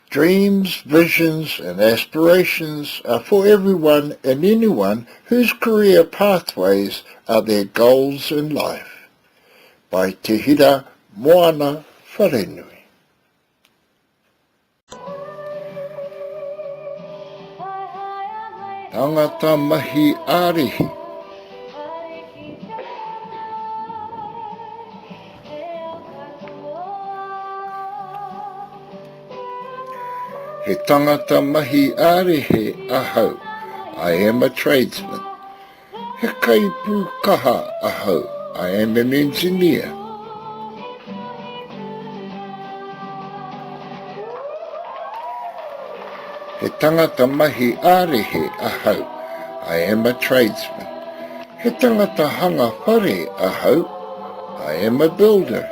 Dreams, visions and aspirations are for everyone and anyone whose career pathways are their goals in life. By Te Hira Moana Wharenui. Tangata mahi arihi. He tangata mahi arihi ahau. I am a tradesman. He kaipu kaha ahau. I am an engineer. He tangata mahi arihi ahau. I am a tradesman. He tangata hanga whare ahau. I am a builder.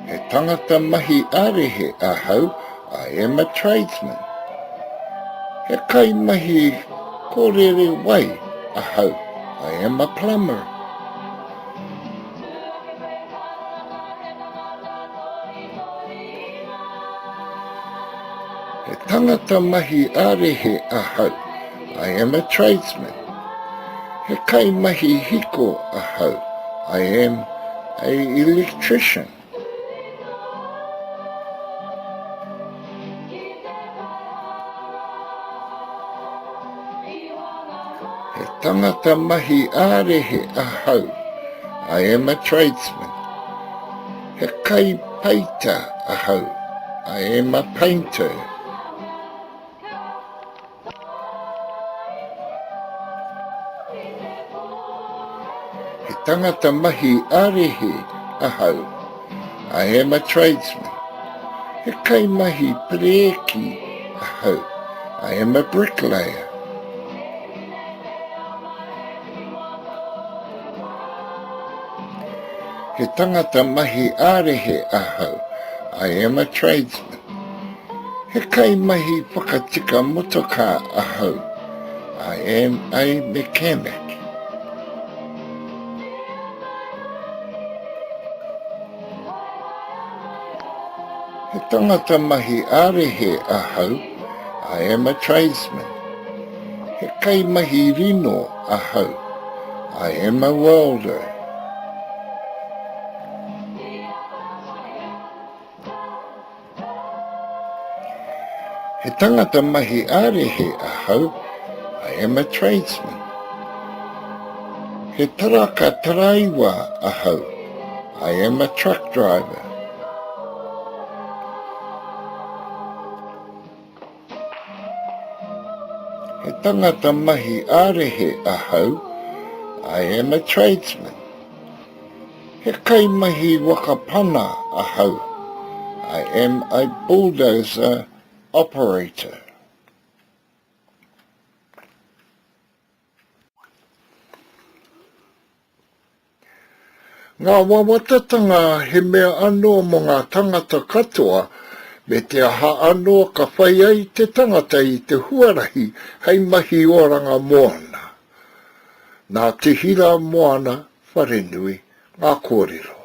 He tangata mahi arihi ahau. I am a tradesman. He kai mahi korere wai ahau. I am a plumber. He tangata mahi arihi ahau. I am a tradesman. He kai mahi hiko ahau. I am an electrician. He tangata mahi arihi ahau. I am a tradesman. He kai paita ahau. I am a painter. He tangata mahi arihi ahau. I am a tradesman. He kai mahi preeki ahau. I am a bricklayer. He tangata mahi arihi ahau. I am a tradesman. He kai mahi whakatika motoka ahau. I am a mechanic. He tangata mahi arihi ahau. I am a tradesman. He kai mahi rino ahau. I am a welder. He tangata mahi arihi ahau. I am a tradesman. He taraka taraiwa ahau. I am a truck driver. He tangata mahi arihi ahau. I am a tradesman. He kai mahi wakapana ahau. I am a bulldozer operator. Ngā wawatatanga he mea anō mo ngā tangata katoa me te aha anō ka whai ai te tangata i te huarahi hei mahi oranga moana. Nā te hira moana wharenui ngā kōrero.